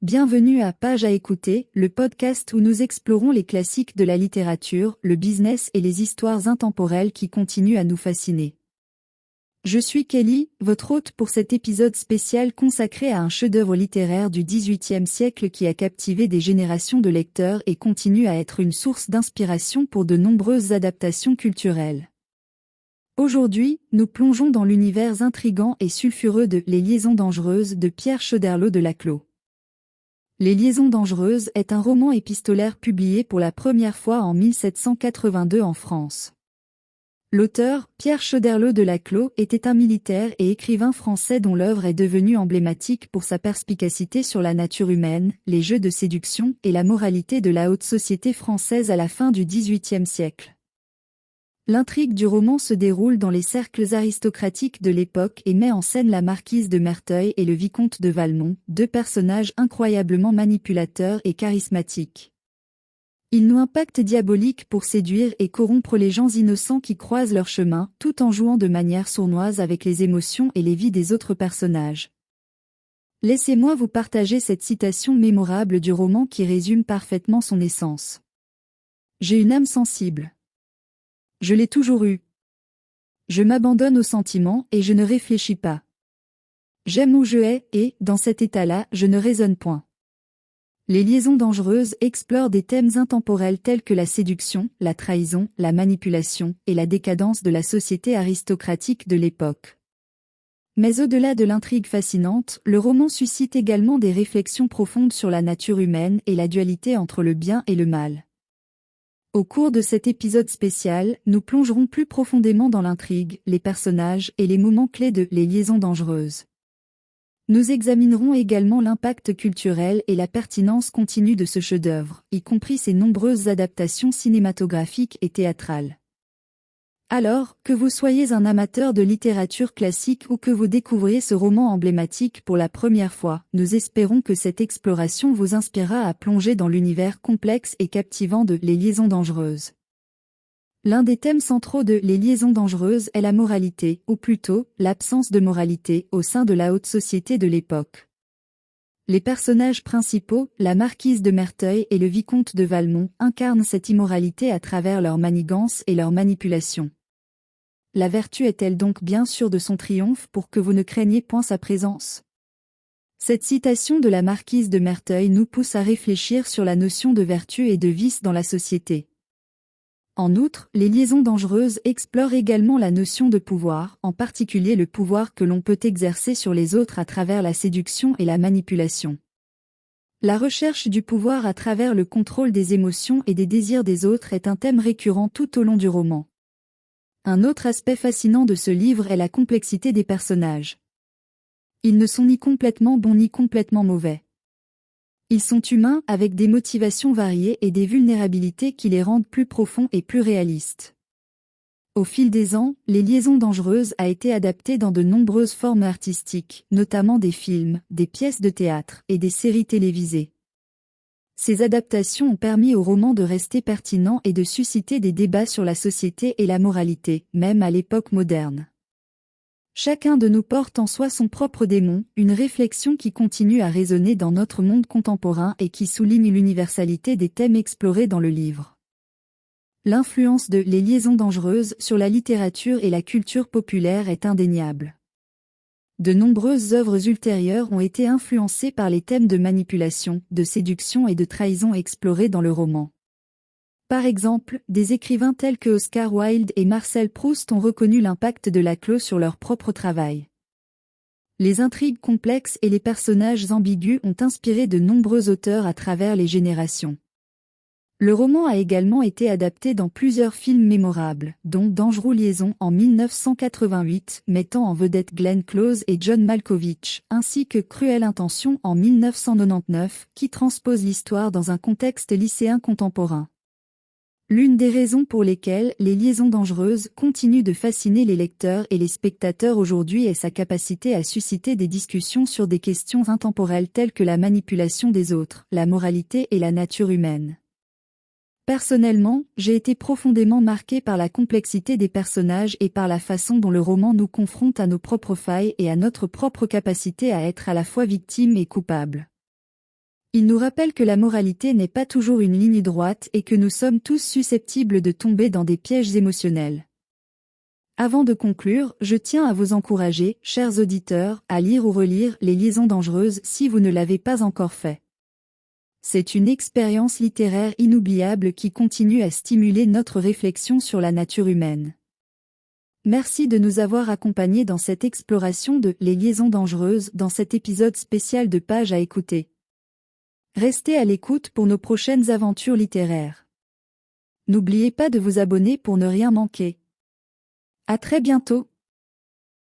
Bienvenue à Page à écouter, le podcast où nous explorons les classiques de la littérature, le business et les histoires intemporelles qui continuent à nous fasciner. Je suis Kelly, votre hôte pour cet épisode spécial consacré à un chef-d'œuvre littéraire du XVIIIe siècle qui a captivé des générations de lecteurs et continue à être une source d'inspiration pour de nombreuses adaptations culturelles. Aujourd'hui, nous plongeons dans l'univers intrigant et sulfureux de Les Liaisons dangereuses de Pierre Choderlos de Laclos. Les Liaisons dangereuses est un roman épistolaire publié pour la première fois en 1782 en France. L'auteur, Pierre Choderlos de Laclos, était un militaire et écrivain français dont l'œuvre est devenue emblématique pour sa perspicacité sur la nature humaine, les jeux de séduction et la moralité de la haute société française à la fin du XVIIIe siècle. L'intrigue du roman se déroule dans les cercles aristocratiques de l'époque et met en scène la marquise de Merteuil et le vicomte de Valmont, deux personnages incroyablement manipulateurs et charismatiques. Ils nouent un pacte diabolique pour séduire et corrompre les gens innocents qui croisent leur chemin, tout en jouant de manière sournoise avec les émotions et les vies des autres personnages. Laissez-moi vous partager cette citation mémorable du roman qui résume parfaitement son essence. J'ai une âme sensible. Je l'ai toujours eue. Je m'abandonne aux sentiments et je ne réfléchis pas. J'aime où je hais et, dans cet état-là, je ne raisonne point. Les Liaisons dangereuses explorent des thèmes intemporels tels que la séduction, la trahison, la manipulation et la décadence de la société aristocratique de l'époque. Mais au-delà de l'intrigue fascinante, le roman suscite également des réflexions profondes sur la nature humaine et la dualité entre le bien et le mal. Au cours de cet épisode spécial, nous plongerons plus profondément dans l'intrigue, les personnages et les moments clés de Les Liaisons dangereuses. Nous examinerons également l'impact culturel et la pertinence continue de ce chef-d'œuvre, y compris ses nombreuses adaptations cinématographiques et théâtrales. Alors, que vous soyez un amateur de littérature classique ou que vous découvriez ce roman emblématique pour la première fois, nous espérons que cette exploration vous inspirera à plonger dans l'univers complexe et captivant de Les Liaisons dangereuses. L'un des thèmes centraux de Les Liaisons dangereuses est la moralité, ou plutôt, l'absence de moralité, au sein de la haute société de l'époque. Les personnages principaux, la marquise de Merteuil et le vicomte de Valmont, incarnent cette immoralité à travers leur manigance et leur manipulation. La vertu est-elle donc bien sûre de son triomphe pour que vous ne craigniez point sa présence? Cette citation de la marquise de Merteuil nous pousse à réfléchir sur la notion de vertu et de vice dans la société. En outre, Les Liaisons dangereuses explorent également la notion de pouvoir, en particulier le pouvoir que l'on peut exercer sur les autres à travers la séduction et la manipulation. La recherche du pouvoir à travers le contrôle des émotions et des désirs des autres est un thème récurrent tout au long du roman. Un autre aspect fascinant de ce livre est la complexité des personnages. Ils ne sont ni complètement bons ni complètement mauvais. Ils sont humains avec des motivations variées et des vulnérabilités qui les rendent plus profonds et plus réalistes. Au fil des ans, Les Liaisons dangereuses a été adaptée dans de nombreuses formes artistiques, notamment des films, des pièces de théâtre et des séries télévisées. Ces adaptations ont permis au roman de rester pertinent et de susciter des débats sur la société et la moralité, même à l'époque moderne. Chacun de nous porte en soi son propre démon, une réflexion qui continue à résonner dans notre monde contemporain et qui souligne l'universalité des thèmes explorés dans le livre. L'influence de Les Liaisons dangereuses sur la littérature et la culture populaire est indéniable. De nombreuses œuvres ultérieures ont été influencées par les thèmes de manipulation, de séduction et de trahison explorés dans le roman. Par exemple, des écrivains tels que Oscar Wilde et Marcel Proust ont reconnu l'impact de Laclos sur leur propre travail. Les intrigues complexes et les personnages ambigus ont inspiré de nombreux auteurs à travers les générations. Le roman a également été adapté dans plusieurs films mémorables, dont Dangerous Liaison en 1988, mettant en vedette Glenn Close et John Malkovich, ainsi que Cruelle Intention en 1999, qui transpose l'histoire dans un contexte lycéen contemporain. L'une des raisons pour lesquelles Les Liaisons dangereuses continuent de fasciner les lecteurs et les spectateurs aujourd'hui est sa capacité à susciter des discussions sur des questions intemporelles telles que la manipulation des autres, la moralité et la nature humaine. Personnellement, j'ai été profondément marqué par la complexité des personnages et par la façon dont le roman nous confronte à nos propres failles et à notre propre capacité à être à la fois victime et coupable. Il nous rappelle que la moralité n'est pas toujours une ligne droite et que nous sommes tous susceptibles de tomber dans des pièges émotionnels. Avant de conclure, je tiens à vous encourager, chers auditeurs, à lire ou relire Les Liaisons dangereuses si vous ne l'avez pas encore fait. C'est une expérience littéraire inoubliable qui continue à stimuler notre réflexion sur la nature humaine. Merci de nous avoir accompagnés dans cette exploration de Les Liaisons dangereuses dans cet épisode spécial de Pages à écouter. Restez à l'écoute pour nos prochaines aventures littéraires. N'oubliez pas de vous abonner pour ne rien manquer. À très bientôt.